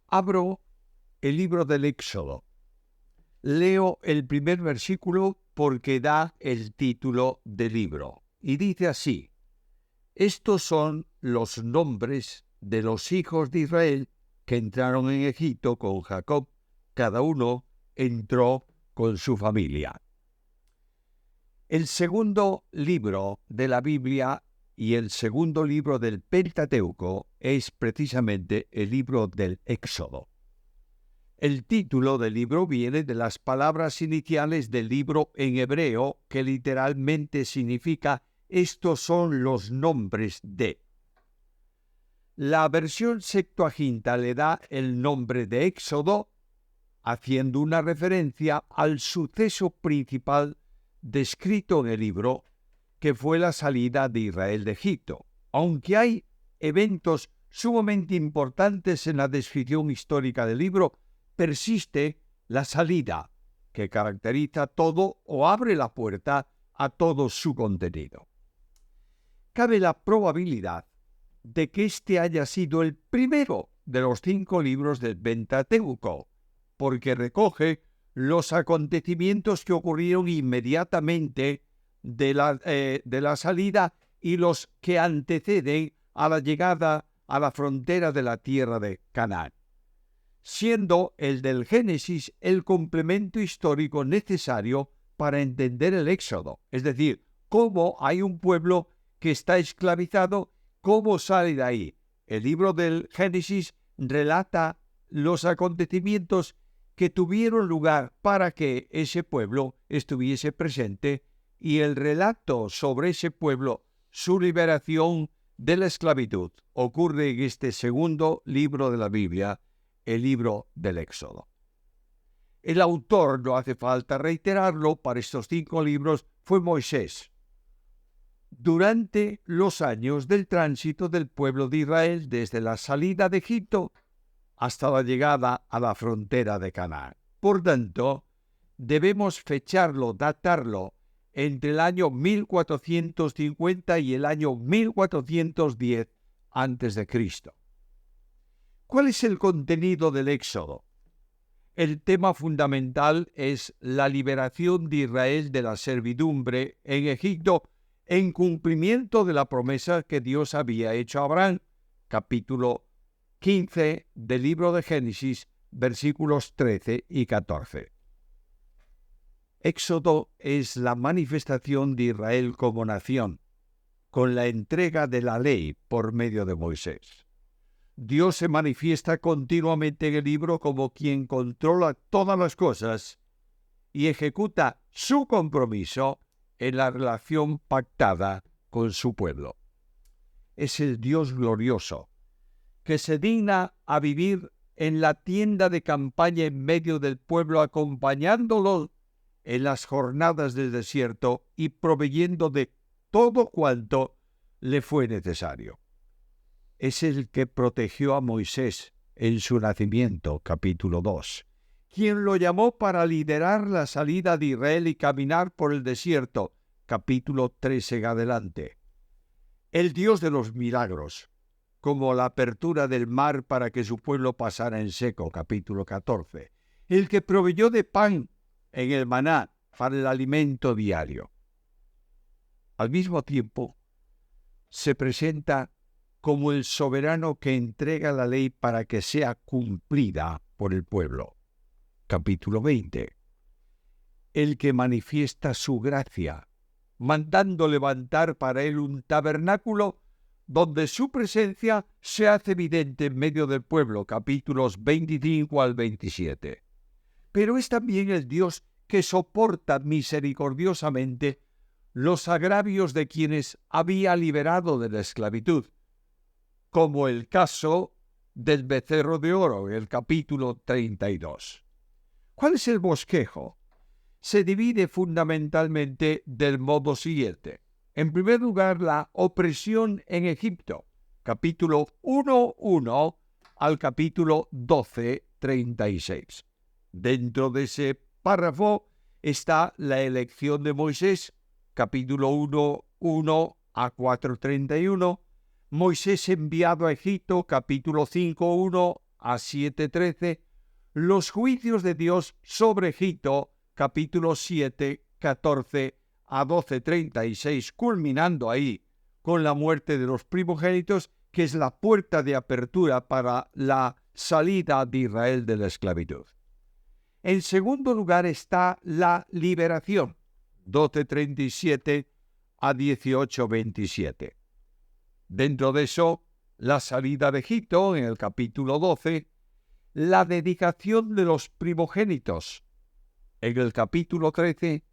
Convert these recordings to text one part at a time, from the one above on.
Abro el libro del Éxodo. Leo el primer versículo porque da el título del libro. Y dice así: estos son los nombres de los hijos de Israel que entraron en Egipto con Jacob. Cada uno entró con su familia. El segundo libro de la Biblia y el segundo libro del Pentateuco es precisamente el libro del Éxodo. El título del libro viene de las palabras iniciales del libro en hebreo, que literalmente significa estos son los nombres de. La versión Septuaginta le da el nombre de Éxodo, haciendo una referencia al suceso principal descrito en el libro, que fue la salida de Israel de Egipto. Aunque hay eventos sumamente importantes en la descripción histórica del libro, persiste la salida, que caracteriza todo o abre la puerta a todo su contenido. Cabe la probabilidad de que este haya sido el primero de los 5 libros del Pentateuco, porque recoge los acontecimientos que ocurrieron inmediatamente de la salida y los que anteceden a la llegada a la frontera de la tierra de Canaán, siendo el del Génesis el complemento histórico necesario para entender el Éxodo, es decir, cómo hay un pueblo que está esclavizado, cómo sale de ahí. El libro del Génesis relata los acontecimientos que tuvieron lugar para que ese pueblo estuviese presente, y el relato sobre ese pueblo, su liberación de la esclavitud, ocurre en este segundo libro de la Biblia, el libro del Éxodo. El autor, no hace falta reiterarlo, para estos 5 libros fue Moisés. Durante los años del tránsito del pueblo de Israel desde la salida de Egipto hasta la llegada a la frontera de Canaán. Por tanto, debemos fecharlo, datarlo, entre el año 1450 y el año 1410 a.C. ¿Cuál es el contenido del Éxodo? El tema fundamental es la liberación de Israel de la servidumbre en Egipto en cumplimiento de la promesa que Dios había hecho a Abraham, capítulo 15 del libro de Génesis, versículos 13 y 14. Éxodo es la manifestación de Israel como nación, con la entrega de la ley por medio de Moisés. Dios se manifiesta continuamente en el libro como quien controla todas las cosas y ejecuta su compromiso en la relación pactada con su pueblo. Es el Dios glorioso, que se digna a vivir en la tienda de campaña en medio del pueblo, acompañándolo en las jornadas del desierto y proveyendo de todo cuanto le fue necesario. Es el que protegió a Moisés en su nacimiento, capítulo 2, quien lo llamó para liderar la salida de Israel y caminar por el desierto, capítulo 13 en adelante. El Dios de los milagros, como la apertura del mar para que su pueblo pasara en seco, capítulo 14. El que proveyó de pan en el maná para el alimento diario. Al mismo tiempo, se presenta como el soberano que entrega la ley para que sea cumplida por el pueblo. Capítulo 20. El que manifiesta su gracia, mandando levantar para él un tabernáculo donde su presencia se hace evidente en medio del pueblo. Capítulos 25 al 27. Pero es también el Dios que soporta misericordiosamente los agravios de quienes había liberado de la esclavitud, como el caso del becerro de oro, en el capítulo 32. ¿Cuál es el bosquejo? Se divide fundamentalmente del modo siguiente. En primer lugar, la opresión en Egipto, capítulo 1:1 al capítulo 12:36. Dentro de ese párrafo está la elección de Moisés, capítulo 1:1 a 4:31, Moisés enviado a Egipto, capítulo 5:1 a 7:13, los juicios de Dios sobre Egipto, capítulo 7, 14 a 12:36, culminando ahí con la muerte de los primogénitos, que es la puerta de apertura para la salida de Israel de la esclavitud. En segundo lugar está la liberación, 12:37 a 18:27. Dentro de eso, la salida de Egipto, en el capítulo 12, la dedicación de los primogénitos, en el capítulo 13,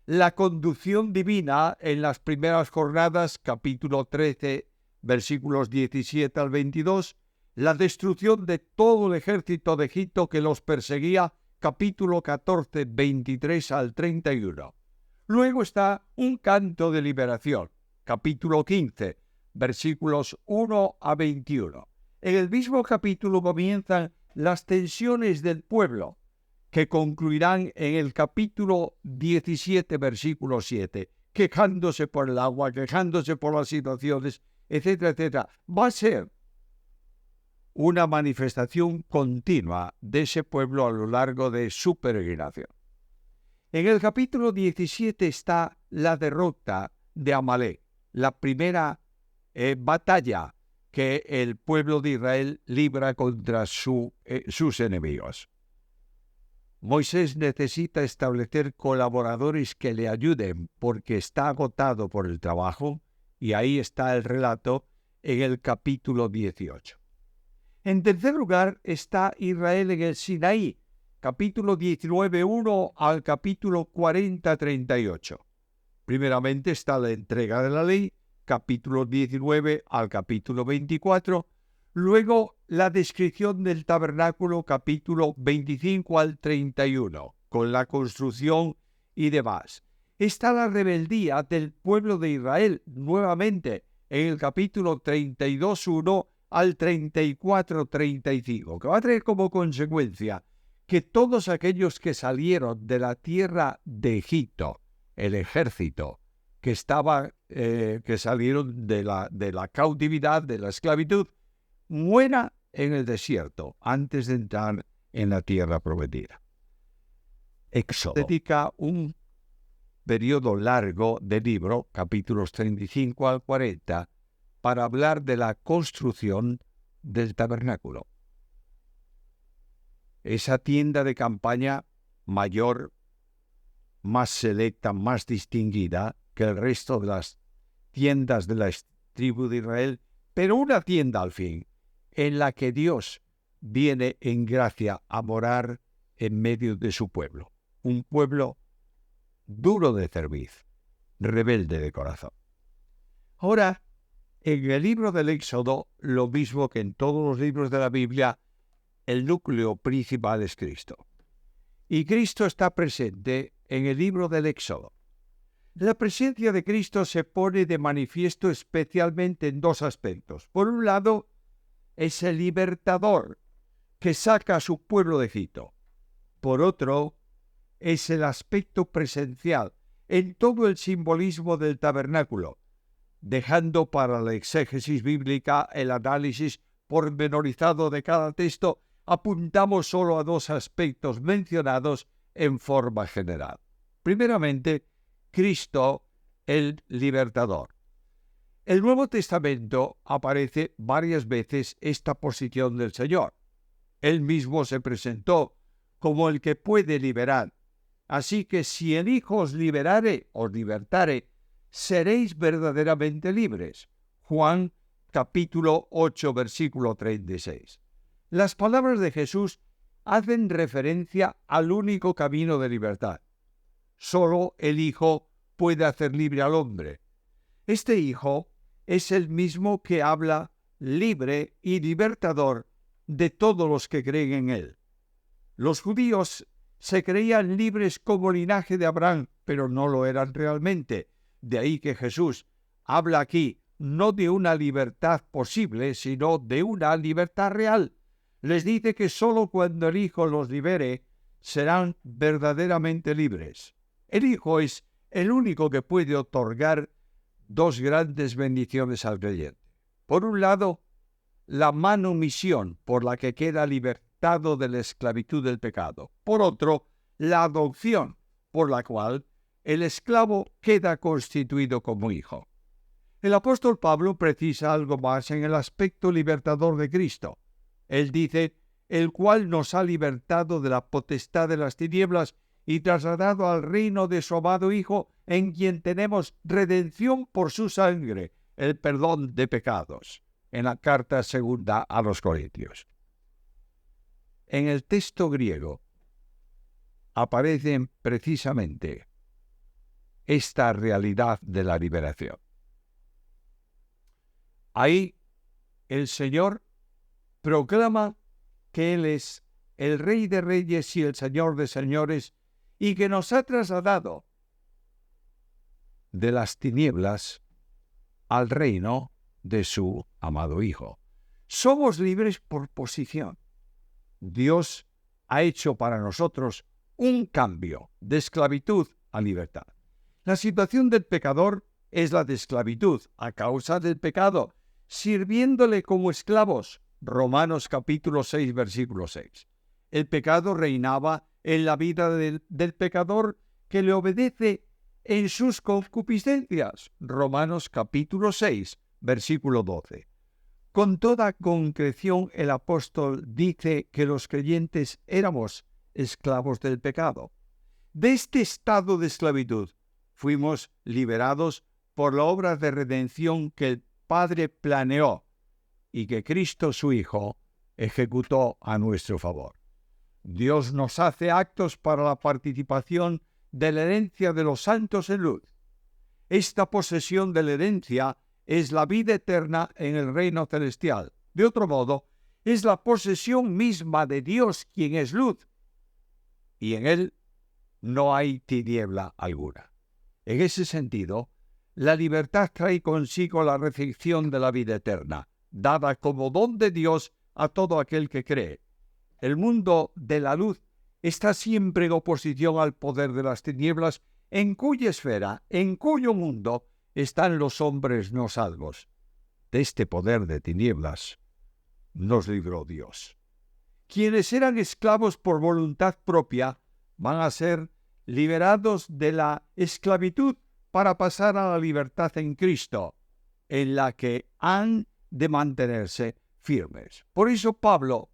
la conducción divina en las primeras jornadas, capítulo 13, versículos 17 al 22, la destrucción de todo el ejército de Egipto que los perseguía, capítulo 14, 23 al 31. Luego está un canto de liberación, capítulo 15, versículos 1 a 21. En el mismo capítulo comienzan las tensiones del pueblo, que concluirán en el capítulo 17, versículo 7, quejándose por el agua, quejándose por las situaciones, etcétera, etcétera. Va a ser una manifestación continua de ese pueblo a lo largo de su peregrinación. En el capítulo 17 está la derrota de Amalek, la primera batalla que el pueblo de Israel libra contra sus enemigos. Moisés necesita establecer colaboradores que le ayuden porque está agotado por el trabajo, y ahí está el relato en el capítulo 18. En tercer lugar está Israel en el Sinaí, capítulo 19, 1 al capítulo 40, 38. Primeramente está la entrega de la ley, capítulo 19 al capítulo 24. Luego la descripción del tabernáculo, capítulo 25 al 31, con la construcción y demás. Está la rebeldía del pueblo de Israel, nuevamente, en el capítulo 32, 1 al 34, 35, que va a traer como consecuencia que todos aquellos que salieron de la tierra de Egipto, el ejército que salieron de la cautividad, de la esclavitud, muera en el desierto antes de entrar en la tierra prometida. Éxodo dedica un periodo largo de libro, capítulos 35 al 40, para hablar de la construcción del tabernáculo. Esa tienda de campaña mayor, más selecta, más distinguida que el resto de las tiendas de la tribu de Israel, pero una tienda al fin, en la que Dios viene en gracia a morar en medio de su pueblo. Un pueblo duro de cerviz, rebelde de corazón. Ahora, en el libro del Éxodo, lo mismo que en todos los libros de la Biblia, el núcleo principal es Cristo. Y Cristo está presente en el libro del Éxodo. La presencia de Cristo se pone de manifiesto especialmente en dos aspectos. Por un lado, es el libertador que saca a su pueblo de Egipto. Por otro, es el aspecto presencial en todo el simbolismo del tabernáculo, dejando para la exégesis bíblica el análisis pormenorizado de cada texto. Apuntamos solo a dos aspectos mencionados en forma general. Primeramente, Cristo, el libertador. En el Nuevo Testamento aparece varias veces esta posición del Señor. Él mismo se presentó como el que puede liberar. Así que si el Hijo os liberare, os libertare, seréis verdaderamente libres. Juan capítulo 8, versículo 36. Las palabras de Jesús hacen referencia al único camino de libertad. Solo el Hijo puede hacer libre al hombre. Este Hijo es el mismo que habla libre y libertador de todos los que creen en Él. Los judíos se creían libres como linaje de Abraham, pero no lo eran realmente. De ahí que Jesús habla aquí no de una libertad posible, sino de una libertad real. Les dice que solo cuando el Hijo los libere serán verdaderamente libres. El Hijo es el único que puede otorgar dos grandes bendiciones al creyente. Por un lado, la manumisión por la que queda libertado de la esclavitud del pecado. Por otro, la adopción por la cual el esclavo queda constituido como hijo. El apóstol Pablo precisa algo más en el aspecto libertador de Cristo. Él dice, el cual nos ha libertado de la potestad de las tinieblas y trasladado al reino de su amado Hijo, en quien tenemos redención por su sangre, el perdón de pecados. En la carta segunda a los Corintios. En el texto griego aparece precisamente esta realidad de la liberación. Ahí el Señor proclama que Él es el Rey de Reyes y el Señor de Señores, y que nos ha trasladado de las tinieblas al reino de su amado Hijo. Somos libres por posición. Dios ha hecho para nosotros un cambio de esclavitud a libertad. La situación del pecador es la de esclavitud a causa del pecado, sirviéndole como esclavos. Romanos capítulo 6, versículo 6. El pecado reinaba en la vida del pecador que le obedece en sus concupiscencias. Romanos capítulo 6, versículo 12. Con toda concreción el apóstol dice que los creyentes éramos esclavos del pecado. De este estado de esclavitud fuimos liberados por la obra de redención que el Padre planeó y que Cristo su Hijo ejecutó a nuestro favor. Dios nos hace actos para la participación de la herencia de los santos en luz. Esta posesión de la herencia es la vida eterna en el reino celestial. De otro modo, es la posesión misma de Dios quien es luz, y en Él no hay tiniebla alguna. En ese sentido, la libertad trae consigo la recepción de la vida eterna, dada como don de Dios a todo aquel que cree. El mundo de la luz está siempre en oposición al poder de las tinieblas, en cuya esfera, en cuyo mundo, están los hombres no salvos. De este poder de tinieblas nos libró Dios. Quienes eran esclavos por voluntad propia van a ser liberados de la esclavitud para pasar a la libertad en Cristo, en la que han de mantenerse firmes. Por eso Pablo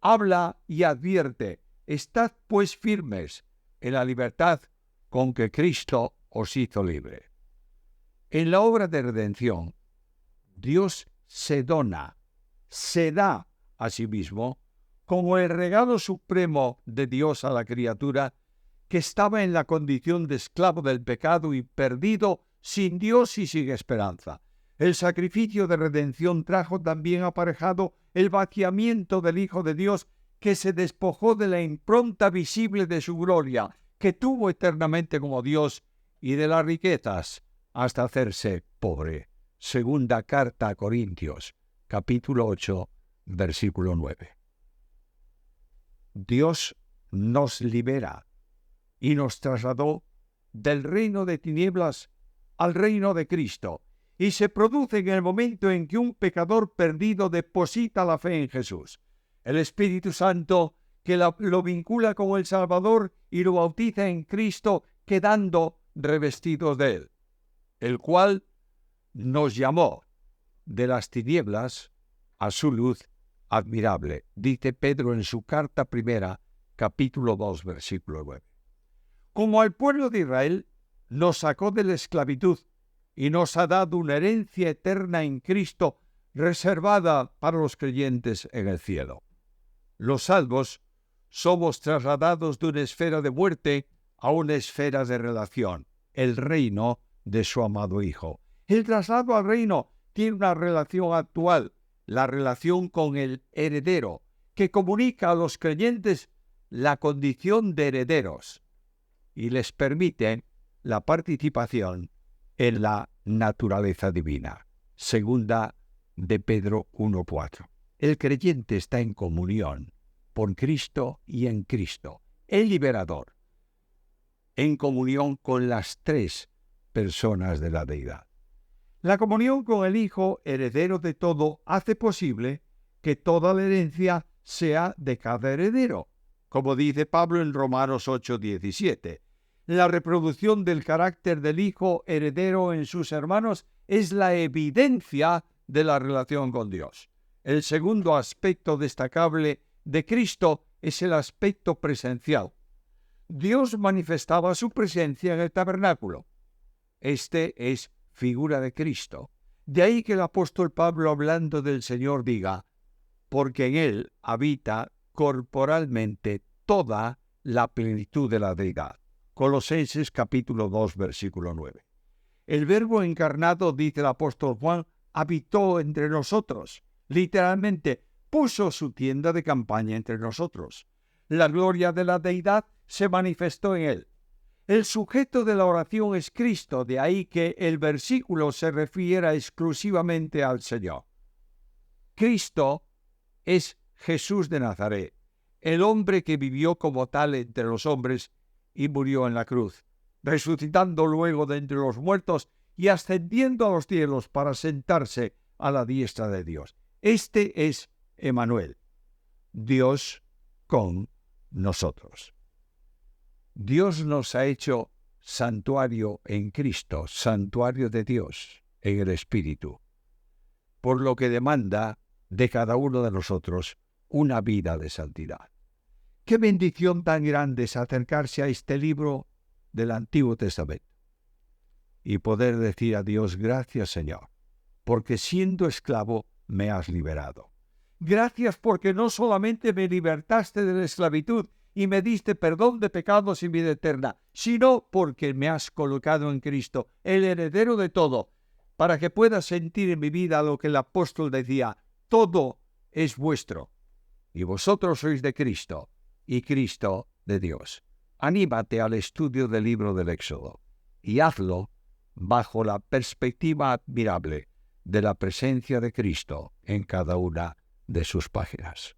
habla y advierte: estad pues firmes en la libertad con que Cristo os hizo libre. En la obra de redención, Dios se da a sí mismo como el regalo supremo de Dios a la criatura que estaba en la condición de esclavo del pecado y perdido, sin Dios y sin esperanza. El sacrificio de redención trajo también aparejado el vaciamiento del Hijo de Dios, que se despojó de la impronta visible de su gloria, que tuvo eternamente como Dios, y de las riquezas hasta hacerse pobre. Segunda carta a Corintios, capítulo 8, versículo 9. Dios nos libera y nos trasladó del reino de tinieblas al reino de Cristo, y se produce en el momento en que un pecador perdido deposita la fe en Jesús. El Espíritu Santo que lo vincula con el Salvador y lo bautiza en Cristo, quedando revestidos de Él, el cual nos llamó de las tinieblas a su luz admirable, dice Pedro en su carta primera, capítulo 2, versículo 9. Como al pueblo de Israel, nos sacó de la esclavitud y nos ha dado una herencia eterna en Cristo, reservada para los creyentes en el cielo. Los salvos somos trasladados de una esfera de muerte a una esfera de relación, el reino de su amado Hijo. El traslado al reino tiene una relación actual, la relación con el heredero, que comunica a los creyentes la condición de herederos y les permite la participación en la naturaleza divina. Segunda de Pedro 1:4. El creyente está en comunión con Cristo y en Cristo, el liberador, en comunión con las tres personas de la deidad. La comunión con el Hijo, heredero de todo, hace posible que toda la herencia sea de cada heredero, como dice Pablo en Romanos 8:17. La reproducción del carácter del hijo heredero en sus hermanos es la evidencia de la relación con Dios. El segundo aspecto destacable de Cristo es el aspecto presencial. Dios manifestaba su presencia en el tabernáculo. Este es figura de Cristo. De ahí que el apóstol Pablo, hablando del Señor, diga, porque en él habita corporalmente toda la plenitud de la deidad. Colosenses capítulo 2, versículo 9. El Verbo encarnado, dice el apóstol Juan, habitó entre nosotros. Literalmente, puso su tienda de campaña entre nosotros. La gloria de la deidad se manifestó en él. El sujeto de la oración es Cristo, de ahí que el versículo se refiera exclusivamente al Señor. Cristo es Jesús de Nazaret, el hombre que vivió como tal entre los hombres y murió en la cruz, resucitando luego de entre los muertos y ascendiendo a los cielos para sentarse a la diestra de Dios. Este es Emmanuel, Dios con nosotros. Dios nos ha hecho santuario en Cristo, santuario de Dios en el Espíritu, por lo que demanda de cada uno de nosotros una vida de santidad. Qué bendición tan grande es acercarse a este libro del Antiguo Testamento y poder decir a Dios, gracias Señor, porque siendo esclavo me has liberado. Gracias porque no solamente me libertaste de la esclavitud y me diste perdón de pecados y vida eterna, sino porque me has colocado en Cristo, el heredero de todo, para que pueda sentir en mi vida lo que el apóstol decía, todo es vuestro, y vosotros sois de Cristo, y Cristo de Dios. Anímate al estudio del libro del Éxodo, y hazlo bajo la perspectiva admirable de la presencia de Cristo en cada una de sus páginas.